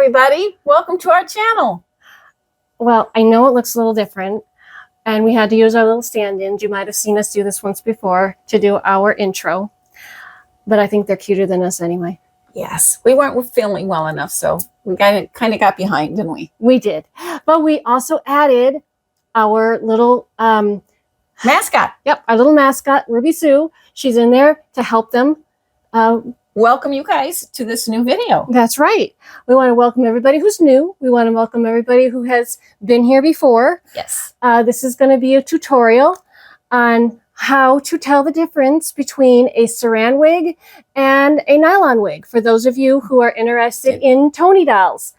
everybody. Welcome to our channel. Well, I know it looks a little different, and we had to use our little stand-ins. You might have seen us do this once before to do our intro, but I think they're cuter than us anyway. Yes, we weren't feeling well enough, so we kind of got behind, didn't we? We did, but we also added our little mascot. Yep, our little mascot, Ruby Sue. She's in there to help them. Welcome you guys to this new video. That's right. We want to welcome everybody who's new. We want to welcome everybody who has been here before. Yes. This is going to be a tutorial on how to tell the difference between a Saran wig and a nylon wig for those of you who are interested in Toni dolls.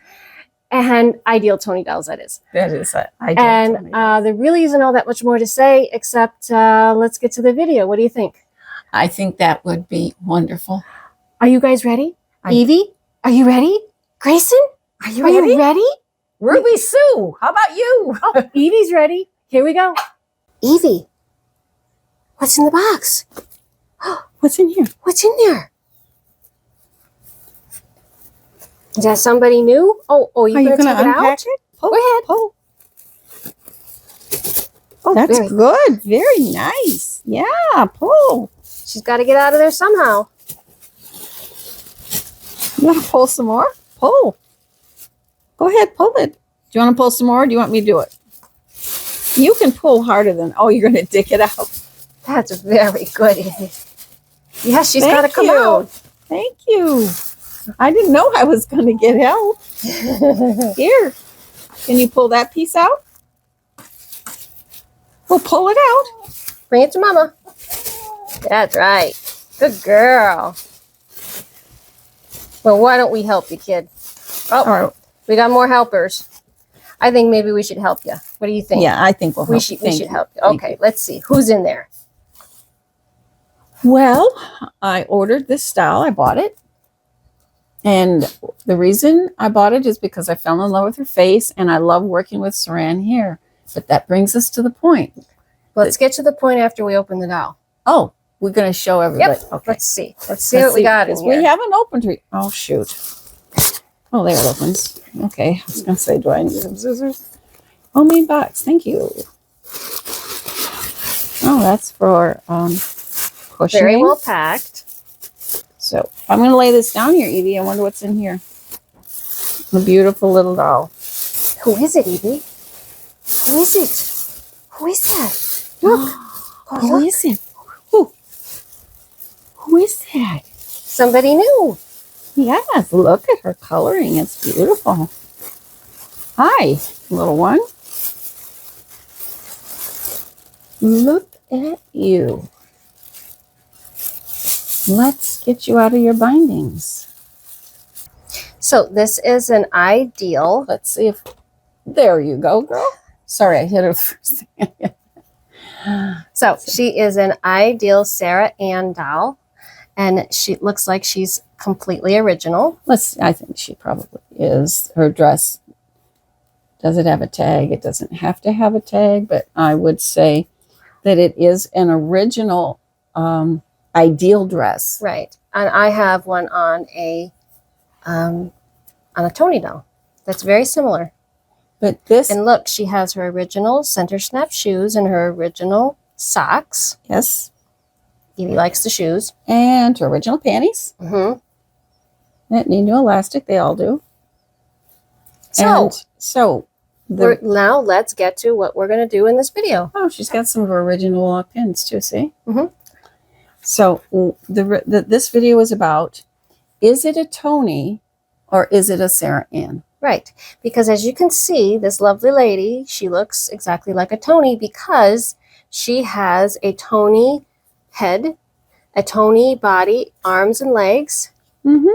And Ideal Toni Dolls, that is. That is it. And there really isn't all that much more to say, except let's get to the video. What do you think? I think that would be wonderful. Are you guys ready? Evie, are you ready? Grayson, are you ready? Ruby Sue, how about you? Oh, Evie's ready. Here we go. Evie, what's in the box? What's in here? What's in there? Is that somebody new? Oh, you're going to take it out? Pull, go ahead. Pull. Oh, that's good. Very nice. Yeah, pull. She's got to get out of there somehow. You want to pull some more? Pull. Go ahead, pull it. Do you want to pull some more, or do you want me to do it? You can pull harder than... Oh, you're going to dig it out. That's very good, Evie. Yes, she's got to come out. Thank you. I didn't know I was going to get help. Here. Can you pull that piece out? We'll pull it out. Bring it to Mama. That's right. Good girl. Well, why don't we help you, kid? Oh, all right. We got more helpers. I think maybe we should help you. What do you think? Yeah, I think we'll help. We should help you. Okay, let's see. Who's in there? Well, I ordered this style. I bought it. And the reason I bought it is because I fell in love with her face, and I love working with Saran hair. But that brings us to the point. Let's get to the point after we open the doll. Oh, we're going to show everybody. Yep. Okay. Let's see what we got in here. We haven't opened it. Oh, shoot. Oh, there it opens. Okay. I was going to say, do I need some scissors? Oh, main box. Thank you. Oh, that's for cushioning. Very well packed. So I'm going to lay this down here, Evie. I wonder what's in here. A beautiful little doll. Who is it, Evie? Who is it? Who is that? Look. Who is it? Who is that? Somebody new. Yes, look at her coloring. It's beautiful. Hi, little one. Look at you. Let's get you out of your bindings. So this is an Ideal. Let's see if... There you go, girl. Sorry, I hit her first. So she is an Ideal Sara Ann Doll. And she looks like she's completely original. I think she probably is. Her dress, does it have a tag? It doesn't have to have a tag, but I would say that it is an original Ideal dress. Right. And I have one on a Toni doll. That's very similar. But this... And look, she has her original center snap shoes and her original socks. Yes. Evie likes the shoes. And her original panties. Mm-hmm. That need no elastic. They all do. So now let's get to what we're going to do in this video. Oh, she's got some of her original pins too, see? Mm-hmm. So this video is about, is it a Toni or is it a Sara Ann? Right. Because as you can see, this lovely lady, she looks exactly like a Toni because she has a Toni head, a Toni body, arms and legs. Mm-hmm.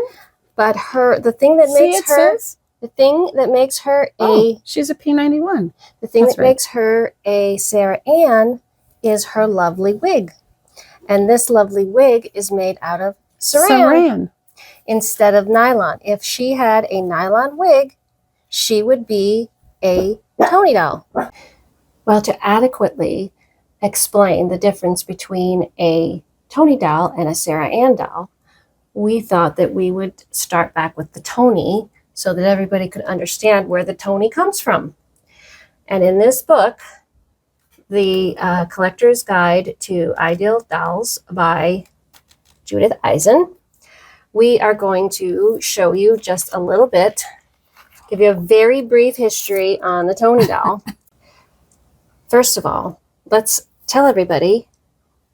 But the thing that makes her she's a P91. The thing that makes her a Sara Ann is her lovely wig. And this lovely wig is made out of Saran instead of nylon. If she had a nylon wig, she would be a Toni doll. Well, to adequately explain the difference between a Toni doll and a Sara Ann doll, we thought that we would start back with the Toni so that everybody could understand where the Toni comes from. And in this book, The Collector's Guide to Ideal Dolls by Judith Eisen, we are going to show you just a little bit, give you a very brief history on the Toni doll. First of all, let's tell everybody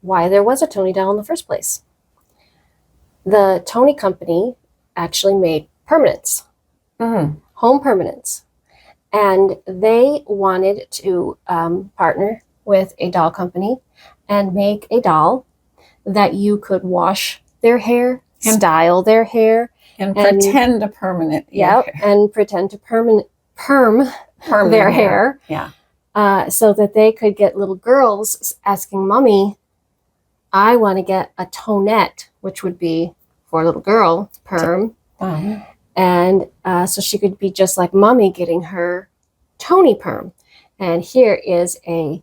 why there was a Toni doll in the first place. The Toni company actually made permanents, home permanents, and they wanted to partner with a doll company and make a doll that you could wash their hair, style their hair, and pretend to permanent. And pretend to perm their hair. Yeah. So that they could get little girls asking mommy, I want to get a tonette, which would be for a little girl, perm. And so she could be just like mommy getting her Toni perm. And here is a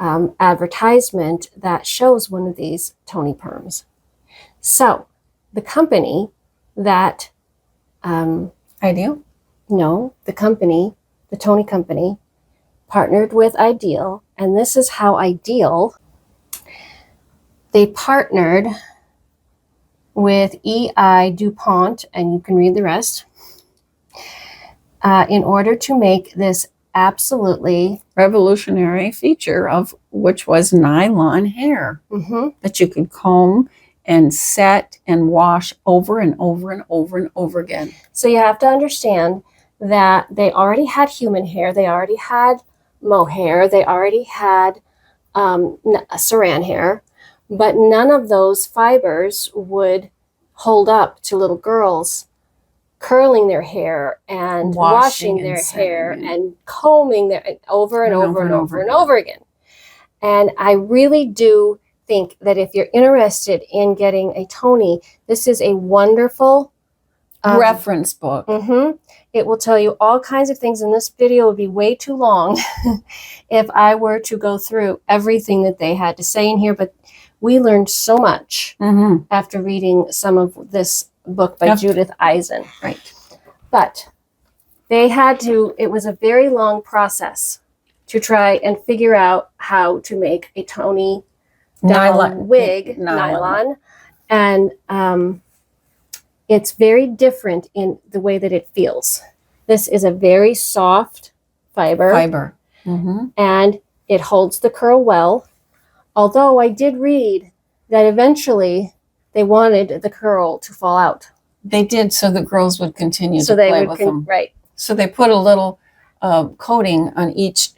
advertisement that shows one of these Toni perms. So the company that Ideal? No, the Toni company partnered with Ideal, and this is how Ideal, they partnered with E.I. Dupont, and you can read the rest, in order to make this absolutely revolutionary feature of which was nylon hair that you could comb and set and wash over and over and over and over again. So you have to understand that they already had human hair, they already had mohair, they already had saran hair, but none of those fibers would hold up to little girls curling their hair and washing their hair and combing their over and over and over and over again. And I really do think that if you're interested in getting a Toni, this is a wonderful reference book. It will tell you all kinds of things, and this video would be way too long if I were to go through everything that they had to say in here, but we learned so much after reading some of this book by Judith Eisen. Right. But they had to, it was a very long process to try and figure out how to make a Toni nylon wig, nylon. And it's very different in the way that it feels. This is a very soft fiber. And it holds the curl well. Although I did read that eventually they wanted the curl to fall out. They did, so the girls would continue to play with them. Right. So they put a little coating on each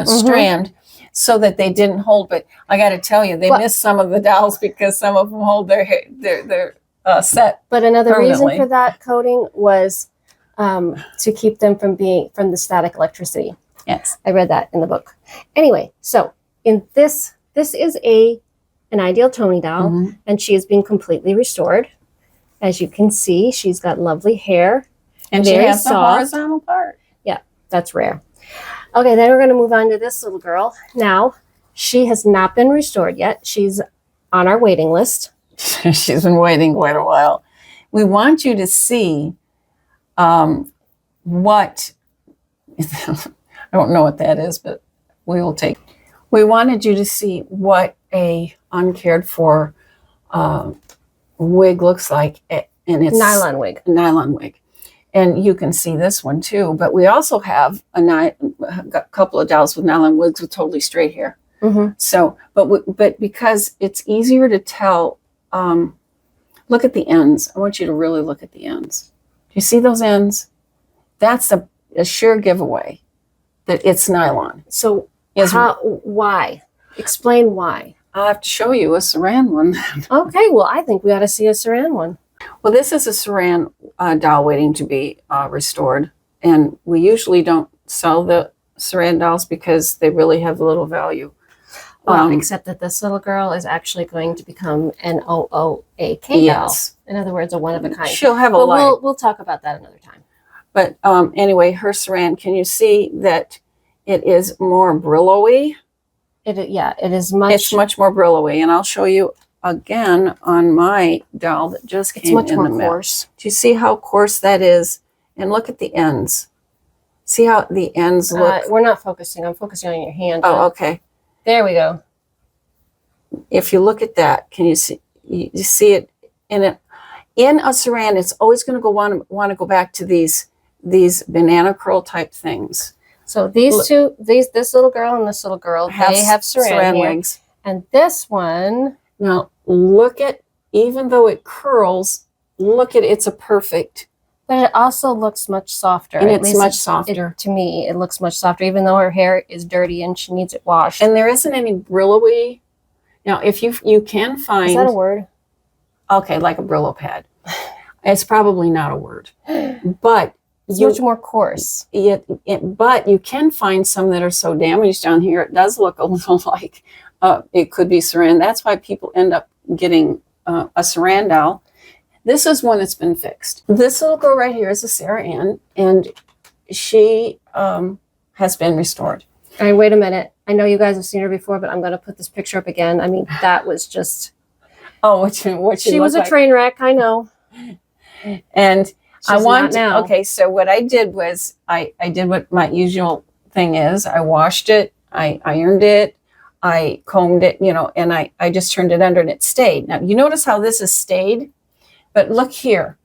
strand so that they didn't hold. But I got to tell you, they missed some of the dolls because some of them hold their set. But another reason for that coating was to keep them from the static electricity. Yes, I read that in the book. Anyway, so in this is an Ideal Toni doll, and she has been completely restored. As you can see, she's got lovely hair. And she has the horizontal part. Yeah, that's rare. Okay, then we're going to move on to this little girl. Now, she has not been restored yet. She's on our waiting list. She's been waiting quite a while. We want you to see what, I don't know what that is, but we will take. We wanted you to see what a uncared for wig looks like, and it's nylon wig. And you can see this one too, but we also have a couple of dolls with nylon wigs with totally straight hair. So, but because it's easier to tell, look at the ends. I want you to really look at the ends. Do you see those ends? That's a sure giveaway that it's nylon. So why? Explain why. I'll have to show you a Saran one. Okay, well, I think we ought to see a Saran one. Well, this is a Saran doll waiting to be restored. And we usually don't sell the Saran dolls because they really have little value. Well, except that this little girl is actually going to become an OOAK doll. In other words, a one of a kind. She'll have a life. We'll talk about that another time. But anyway, her Saran, can you see that it is more Brillo-y? It is much. It's much more Brillo-y, and I'll show you again on my doll that just came in the mail. It's much more coarse. Do you see how coarse that is? and look at the ends. See how the ends look? We're not focusing. I'm focusing on your hand. Oh, okay. There we go. If you look at that, can you see? You see it in a Saran. It's always going to want to go back to these banana curl type things. So these two, this little girl and this little girl, they have Saran wigs, and this one. Now look at, even though it curls, look at, it's a perfect. But it also looks much softer. And it's much softer. To me, it looks much softer, even though her hair is dirty and she needs it washed. And there isn't any Brillo-y. Now, if you can find... Is that a word? Okay, like a Brillo pad. It's probably not a word. But... It's much more coarse. But you can find some that are so damaged down here, it does look a little like it could be Saran. That's why people end up getting a Saran doll. This is one that's been fixed. This little girl right here is a Sara Ann, and she has been restored. All right, wait a minute. I know you guys have seen her before, but I'm going to put this picture up again. I mean, that was just... Oh, what she was a train wreck, I know. And I want now. Okay, so what I did was I did what my usual thing is. I washed it, I ironed it, I combed it, and I just turned it under and it stayed. Now, you notice how this has stayed? But look here.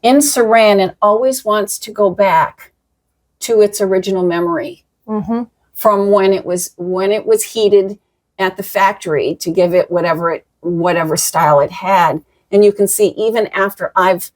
In Saran, it always wants to go back to its original memory from when it was heated at the factory to give it whatever style it had. And you can see even after I've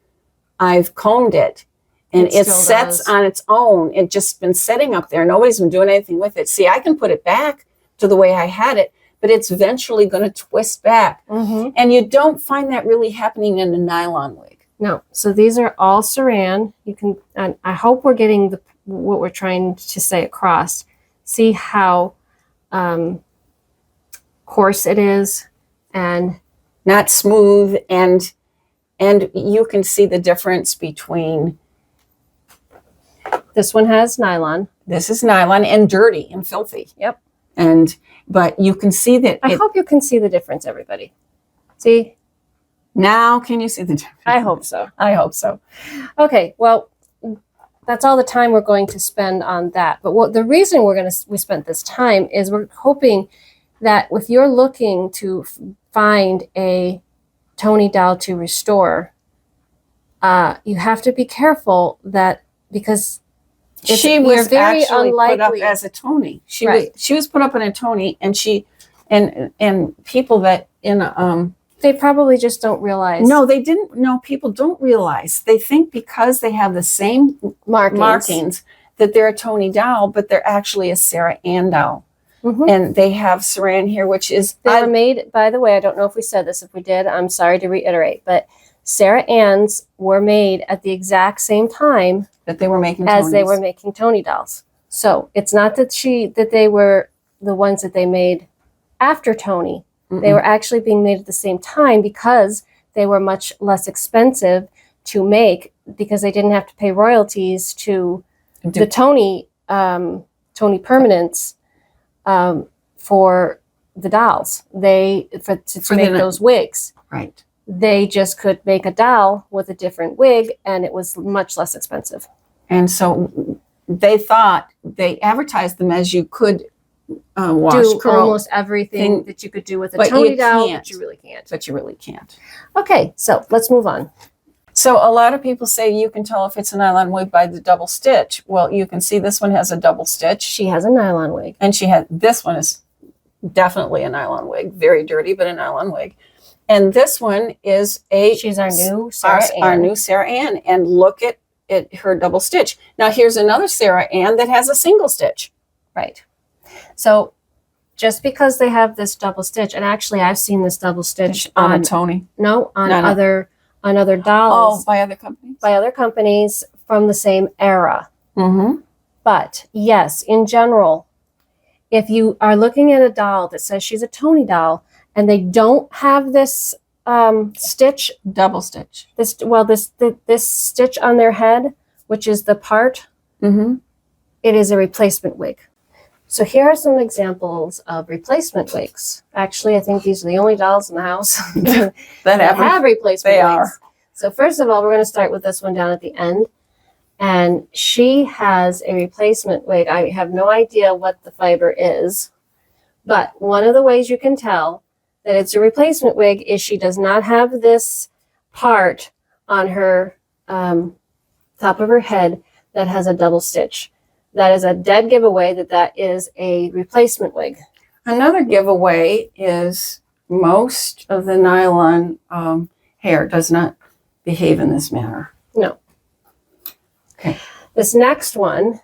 combed it and it sets on its own. It's just been setting up there. Nobody's been doing anything with it. See, I can put it back to the way I had it, but it's eventually going to twist back. And you don't find that really happening in a nylon wig. No. So these are all Saran. You can, and I hope we're getting what we're trying to say across. See how coarse it is and not smooth, and you can see the difference between. This one has nylon. This is nylon and dirty and filthy. Yep. But you can see that. I hope you can see the difference, everybody. See? Now can you see the difference? I hope so. I hope so. Okay, well, that's all the time we're going to spend on that. But the reason we spent this time is we're hoping that if you're looking to find a Toni doll to restore, you have to be careful because she was very unlikely put up as a Toni. She was put up in a Toni, and and people that they probably just don't realize. No, they didn't. No, people don't realize. They think because they have the same markings that they're a Toni doll, but they're actually a Sara Ann doll. And they have Saran here, which is... They were made, by the way, I don't know if we said this. If we did, I'm sorry to reiterate, but Sara Ann's were made at the exact same time that they were making as they were making Toni dolls. So it's not that they were the ones that they made after Toni. They were actually being made at the same time because they were much less expensive to make, because they didn't have to pay royalties to the Toni Permanents for the dolls. To make those wigs. Right. They just could make a doll with a different wig, and it was much less expensive. And so they advertised them as you could wash, do curl, almost everything that you could do with a Toni doll, but you really can't. But you really can't. Okay, so let's move on. So a lot of people say you can tell if it's a nylon wig by the double stitch. Well, you can see this one has a double stitch. She has a nylon wig. And this one is definitely a nylon wig. Very dirty, but a nylon wig. And this one is she's our new Sara Ann. Our new Sara Ann. And look at her double stitch. Now here's another Sara Ann that has a single stitch. Right. So just because they have this double stitch, and actually I've seen this double stitch on a Toni. No, on other dolls. Oh, by other companies? By other companies from the same era. But yes, in general, if you are looking at a doll that says she's a Toni doll and they don't have this stitch, double stitch, this stitch on their head, which is the part, it is a replacement wig. So here are some examples of replacement wigs. Actually, I think these are the only dolls in the house that have replacement wigs. Are. So first of all, we're going to start with this one down at the end. And she has a replacement wig. I have no idea what the fiber is, but one of the ways you can tell that it's a replacement wig is she does not have this part on her top of her head that has a double stitch. That is a dead giveaway that that is a replacement wig. Another giveaway is most of the nylon hair does not behave in this manner. No. Okay. This next one,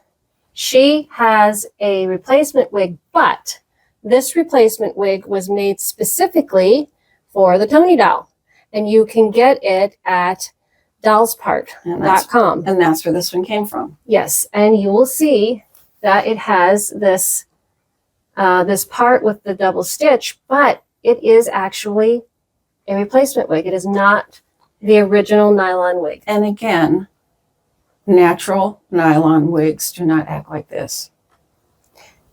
she has a replacement wig, but this replacement wig was made specifically for the Toni Doll. And you can get it at dollspart.com. And that's where this one came from. Yes, and you will see that it has this this part with the double stitch, but it is actually a replacement wig. It is not the original nylon wig. And again, natural nylon wigs do not act like this.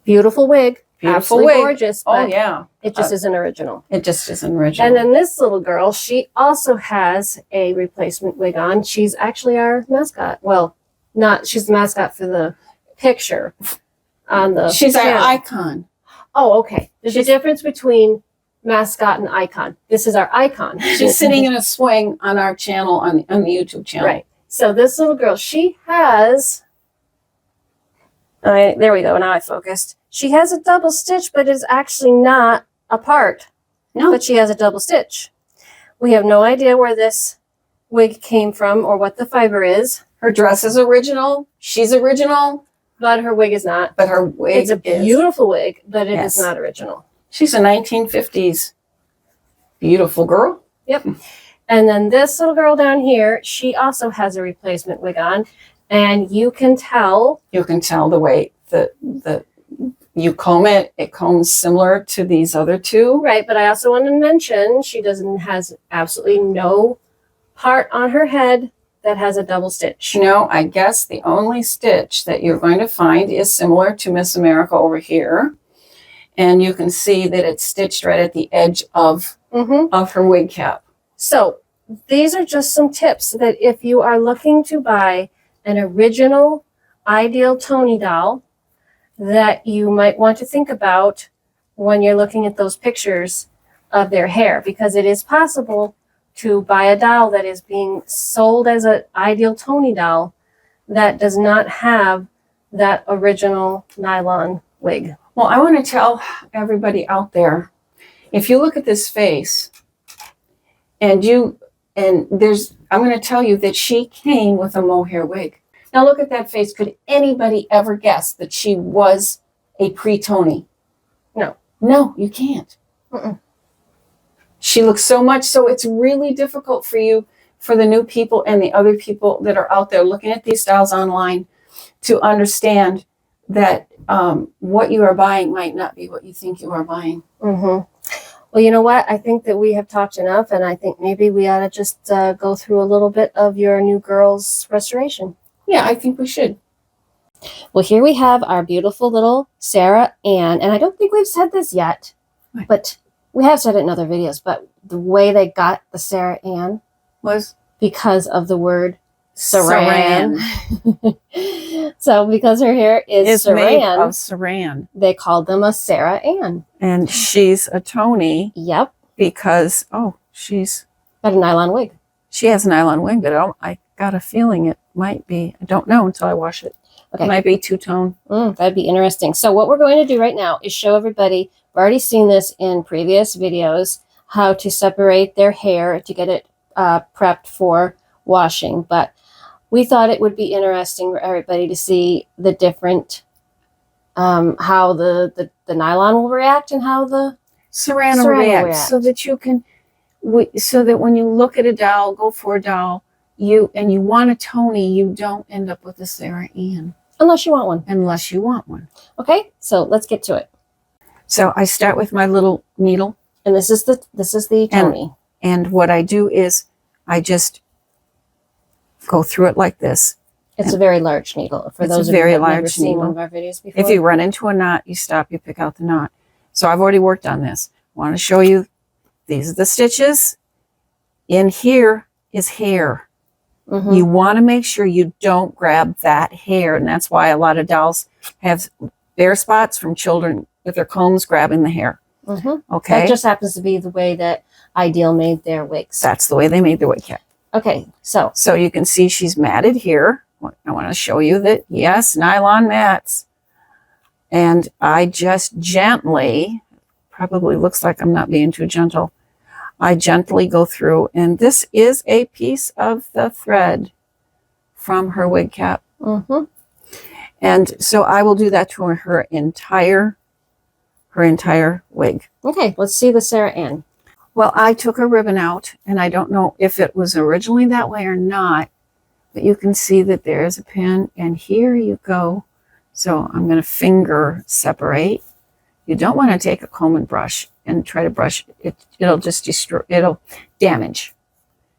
Beautiful wig. Beautiful absolutely wig. Gorgeous. Oh, But yeah. it just isn't original. It just isn't original. And then this little girl, she also has a replacement wig on. She's actually our mascot. Well, not, she's the mascot for the picture on the She's our channel. icon. Oh, okay. There's a difference between mascot and icon. This is our icon. She's sitting in a swing on our channel, on the YouTube channel. Right. So this little girl, she has, there we go, now I focused. She has a double stitch, but it's actually not a part. No. But she has a double stitch. We have no idea where this wig came from or what the fiber is. Her dress is original. She's original. But her wig is not. But her wig It's a is. beautiful wig, but it Yes. is not original. She's a 1950s beautiful girl. Yep. And then this little girl down here, she also has a replacement wig on. And you can tell. You can tell the way that you comb it. It combs similar to these other two. Right, but I also want to mention she has absolutely no part on her head that has a double stitch. No, I guess the only stitch that you're going to find is similar to Miss America over here. And you can see that it's stitched right at the edge of her wig cap. So these are just some tips that if you are looking to buy an original Ideal Toni Doll, that you might want to think about when you're looking at those pictures of their hair, because it is possible to buy a doll that is being sold as an Ideal Toni Doll that does not have that original nylon wig. Well, I want to tell everybody out there, if you look at this face I'm going to tell you that she came with a mohair wig. Now look at that face. Could anybody ever guess that she was a pre-Toni? No. No, you can't. She looks so much, so it's really difficult for you, for the new people and the other people that are out there looking at these styles online, to understand that what you are buying might not be what you think you are buying. Well, you know what? I think that we have talked enough, and I think maybe we ought to just go through a little bit of your new girl's restoration. Yeah, I think we should. Well, here we have our beautiful little Sara Ann, and I don't think we've said this yet, but we have said it in other videos, but the way they got the Sara Ann Was because of the word Saran. So because her hair is made Saran, of Saran. they called them a Sara Ann. And she's a Toni Yep. because, she's Got a nylon wig. She has a nylon wig, but I got a feeling it might be. I don't know until I wash it. Okay. It might be two-tone. That'd be interesting. So what we're going to do right now is show everybody, we've already seen this in previous videos, how to separate their hair to get it prepped for washing. But we thought it would be interesting for everybody to see the different, how the nylon will react and how the Saran will react. So that you can, so that when you look at a doll, go for a doll, you want a Toni, you don't end up with a Sara Ann. Unless you want one. Unless you want one. Okay, so let's get to it. So I start with my little needle. And this is the Toni. And what I do is I just go through it like this. It's a very large needle. For those of you who have never seen one of our videos before. If you run into a knot, you stop, you pick out the knot. So I've already worked on this. I want to show you, these are the stitches. In here is hair. You want to make sure you don't grab that hair. And that's why a lot of dolls have bare spots from children with their combs grabbing the hair. Okay. That just happens to be the way that Ideal made their wigs. That's the way they made the wig cap. Okay, so you can see she's matted here. I want to show you that, yes, nylon mats. And I just gently, probably looks like I'm not being too gentle, I gently go through, and this is a piece of the thread from her wig cap. And so I will do that to her entire wig. Okay, let's see the Sara Ann. Well, I took a ribbon out, and I don't know if it was originally that way or not, but you can see that there's a pin, and here you go. So I'm going to finger separate. You don't want to take a comb and brush and try to brush it. It'll just destroy, it'll damage.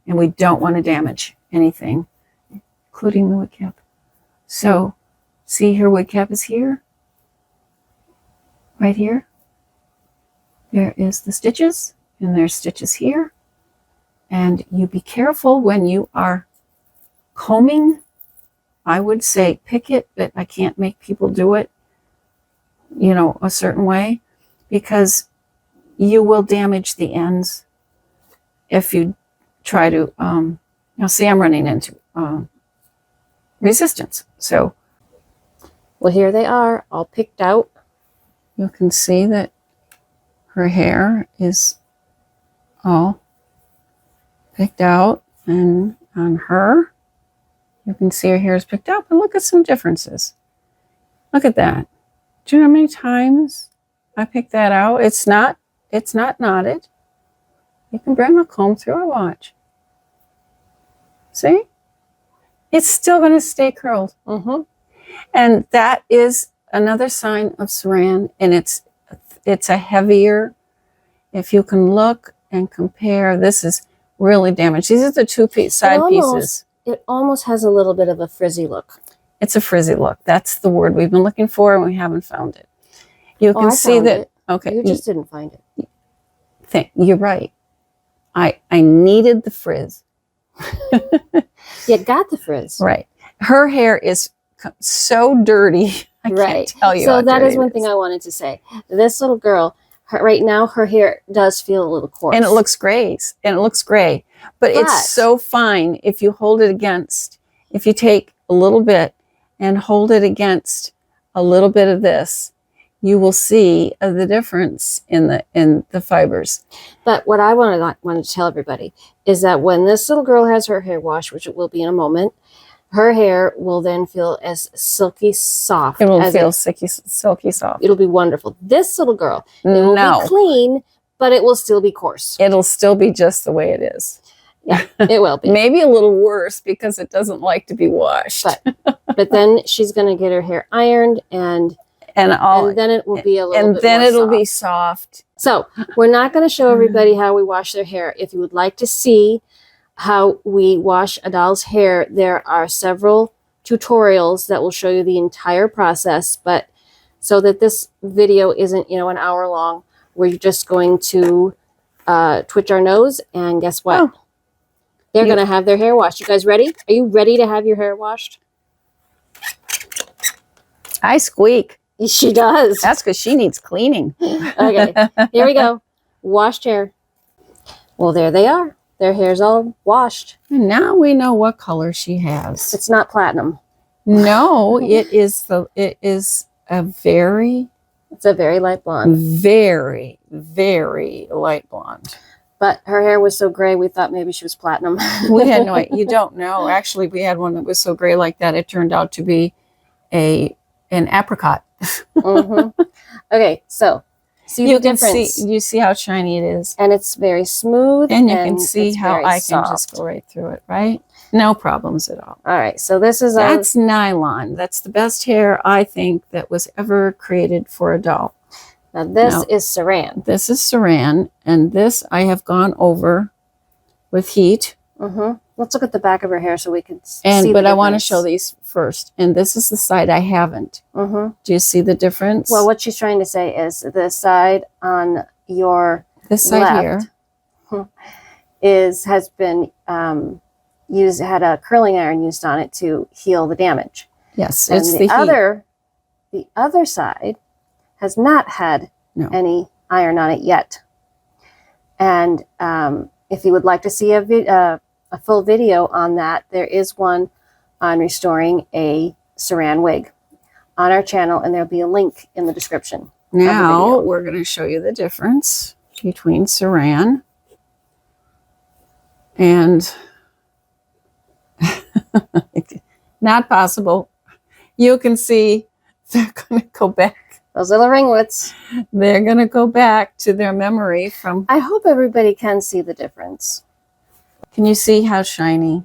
And we don't want to damage anything, including the wig cap. So see, her wig cap is here, right here. There is the stitches. And there's stitches here. And you be careful when you are combing. I would say pick it, but I can't make people do it, you know, a certain way, because you will damage the ends if you try to, now see, I'm running into resistance. So, well, here they are, all picked out. You can see that her hair is all picked out, and on her you can see her hair is picked out, but look at some differences. Look at that. Do you know how many times I picked that out? It's not knotted. You can bring a comb through and watch. See? It's still going to stay curled. And that is another sign of Saran, and it's a heavier, if you can look and compare, this is really damaged. These are the two side pieces. It almost has a little bit of a frizzy look. It's a frizzy look. That's the word we've been looking for, and we haven't found it. You can see that. It. Okay. You just didn't find it. You're right. I needed the frizz. You got the frizz. Right. Her hair is so dirty. I can't tell you. So that is one thing I wanted to say. This little girl, right now, her hair does feel a little coarse. And it looks gray. But it's so fine if you hold it against, if you take a little bit and hold it against a little bit of this, you will see the difference in the fibers. But what I want to tell everybody is that when this little girl has her hair washed, which it will be in a moment, her hair will then feel as silky soft. It will feel silky soft. It'll be wonderful. This little girl, it will be clean, but it will still be coarse. It'll still be just the way it is. Yeah, it will be. Maybe a little worse because it doesn't like to be washed. But then she's going to get her hair ironed, and then it will be a little bit more it'll be soft. So we're not going to show everybody how we wash their hair. If you would like to see how we wash a doll's hair, there are several tutorials that will show you the entire process. But so that this video isn't, an hour long, we're just going to twitch our nose, and guess what? Oh. They're going to have their hair washed. You guys ready? Are you ready to have your hair washed? I squeak. She does. That's because she needs cleaning. Okay, here we go. Washed hair. Well, there they are. Their hair's all washed. And now we know what color she has. It's not platinum. No, it is a very light blonde. Very, very light blonde. But her hair was so gray, we thought maybe she was platinum. We had no idea. You don't know. Actually, we had one that was so gray like that, it turned out to be an apricot. Okay, so see the difference. You see how shiny it is. And it's very smooth. And you can see how I can just go right through it, right? No problems at all. All right, so that's nylon. That's the best hair, I think, that was ever created for a doll. Now this is Saran. This is Saran, and this I have gone over with heat. Let's look at the back of her hair so we can see. But I want to show these first, and this is the side I haven't. Do you see the difference? Well, what she's trying to say is the side on your this side left here has been had a curling iron used on it to heal the damage. Yes, And it's the other side has not had any iron on it yet. And if you would like to see a full video on that, there is one on restoring a Saran wig on our channel, and there'll be a link in the description. Now we're going to show you the difference between Saran and not possible. You can see they're going to go back. Those little ringlets. They're going to go back to their memory from... I hope everybody can see the difference. Can you see how shiny?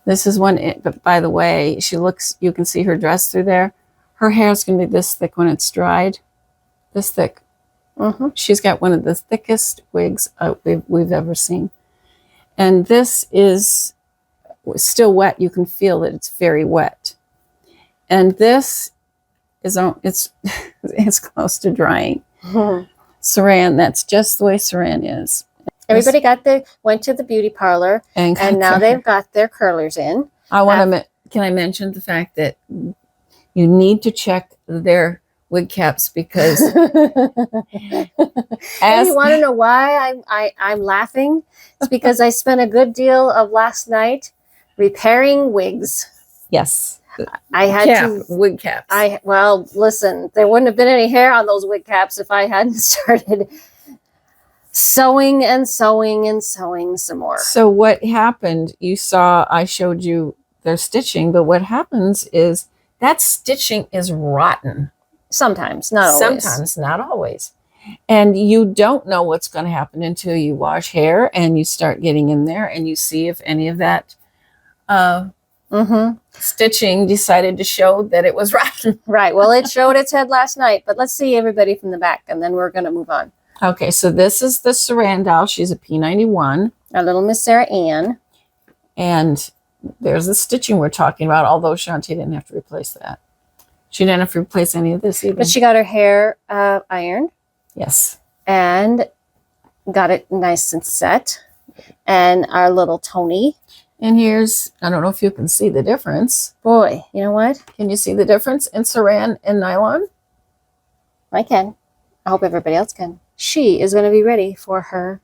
This is one, but by the way, she looks, you can see her dress through there. Her hair is going to be this thick when it's dried. This thick. Mm-hmm. She's got one of the thickest wigs we've ever seen. And this is still wet. You can feel that it's very wet. And this is, it's close to drying. Mm-hmm. Saran, that's just the way Saran is. Everybody went to the beauty parlor, and now they've got their curlers in. Can I mention the fact that you need to check their wig caps because and you want to know why I'm laughing? It's because I spent a good deal of last night repairing wigs. Yes. I had wig caps. Well, listen, there wouldn't have been any hair on those wig caps if I hadn't started sewing and sewing and sewing some more. So what happened, you saw, I showed you their stitching, but what happens is that stitching is rotten. Sometimes, not always. Sometimes, not always. And you don't know what's going to happen until you wash hair and you start getting in there and you see if any of that stitching decided to show that it was rotten. Right. Well, it showed its head last night, but let's see everybody from the back and then we're going to move on. Okay, so this is the Sara Ann Doll. She's a P91. Our little Miss Sara Ann. And there's the stitching we're talking about, although Shanti didn't have to replace that. She didn't have to replace any of this either. But she got her hair ironed. Yes. And got it nice and set. And our little Toni. And here's, I don't know if you can see the difference. Boy, you know what? Can you see the difference in Saran and nylon? I can. I hope everybody else can. She is going to be ready for her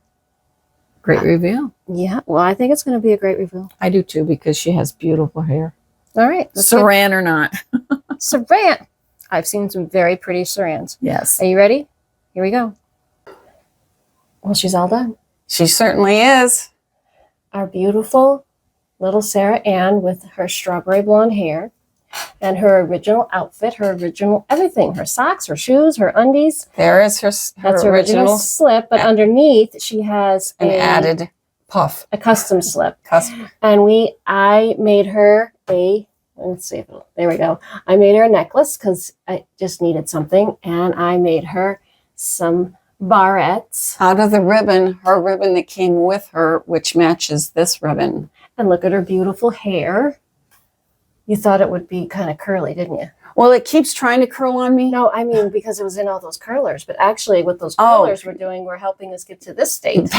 great reveal. Yeah, well, I think it's going to be a great reveal. I do too, because she has beautiful hair. All right. Saran or not. Saran. I've seen some very pretty Sarans. Yes. Are you ready? Here we go. Well, she's all done. She certainly is. Our beautiful little Sara Ann with her strawberry blonde hair. And her original outfit, her original everything, her socks, her shoes, her undies. There is her That's her original slip, but underneath she has an added puff. A custom slip. Custom. And I made her let's see, there we go. I made her a necklace because I just needed something. And I made her some barrettes. Out of the ribbon, her ribbon that came with her, which matches this ribbon. And look at her beautiful hair. You thought it would be kind of curly, didn't you? Well, it keeps trying to curl on me. No, I mean, because it was in all those curlers. But actually, what those curlers were doing were helping us get to this state.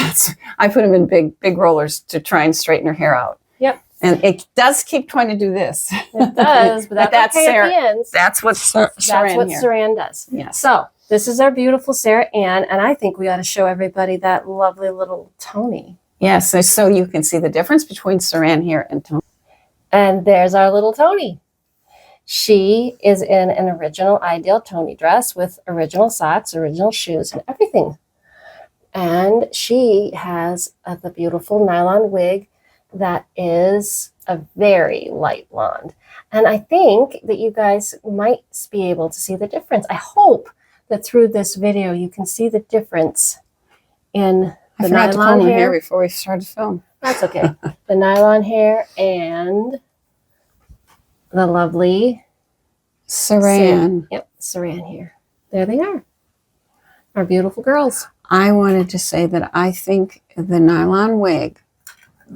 I put them in big rollers to try and straighten her hair out. Yep. And it does keep trying to do this. It does, but that's okay at the end. That's what Saran does. Yes. So this is our beautiful Sara Ann, and I think we ought to show everybody that lovely little Toni. Yes, so you can see the difference between Saran here and Toni. And there's our little Toni. She is in an original Ideal Toni dress with original socks, original shoes, and everything. And she has the beautiful nylon wig that is a very light blonde. And I think that you guys might be able to see the difference. I hope that through this video you can see the difference in the nylon hair before we started film. That's okay. The nylon hair and the lovely Saran. Yep, Saran here. There they are. Our beautiful girls. I wanted to say that I think the nylon wig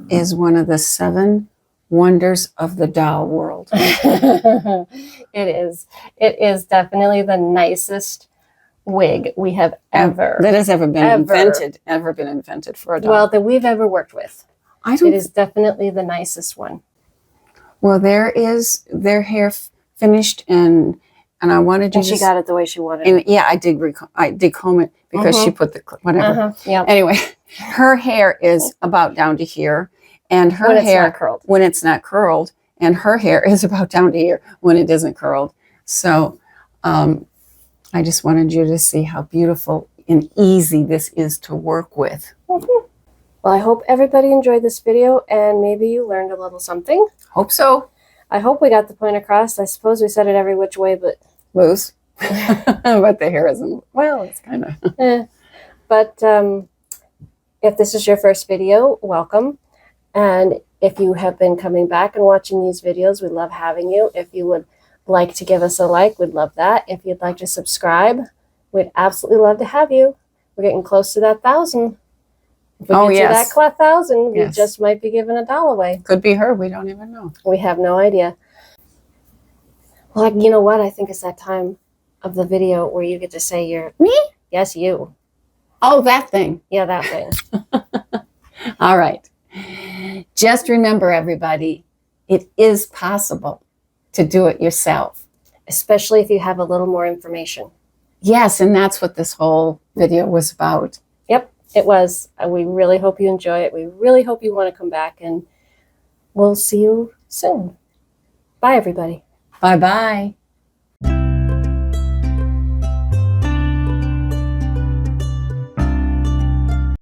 is one of the 7 wonders of the doll world. It is. It is definitely the nicest wig we have ever that has ever been invented for a doll. Well, that we've ever worked with. I don't. It is definitely the nicest one. Well, there is their hair finished, and I wanted you. And she got it the way she wanted. And yeah, I did comb it because she put the whatever. Yeah. Anyway, her hair is about down to here, and her hair when it's not curled, and her hair is about down to here when it isn't curled. So, I just wanted you to see how beautiful and easy this is to work with. Well, I hope everybody enjoyed this video and maybe you learned a little something. Hope so. I hope we got the point across. I suppose we said it every which way, but loose. But the hair isn't. Well, it's kind of. But if this is your first video, welcome. And if you have been coming back and watching these videos, we love having you. If you would like to give us a like, we'd love that. If you'd like to subscribe, we'd absolutely love to have you. We're getting close to that 1,000. If we get to that 1,000, we just might be giving $1 away. Could be her. We don't even know. We have no idea. Well, you know what? I think it's that time of the video where you get to say your... Me? Yes, you. Oh, that thing. Yeah, that thing. All right. Just remember, everybody, it is possible to do it yourself. Especially if you have a little more information. Yes, and that's what this whole video was about. Yep, it was. We really hope you enjoy it. We really hope you want to come back, and we'll see you soon. Bye, everybody. Bye-bye.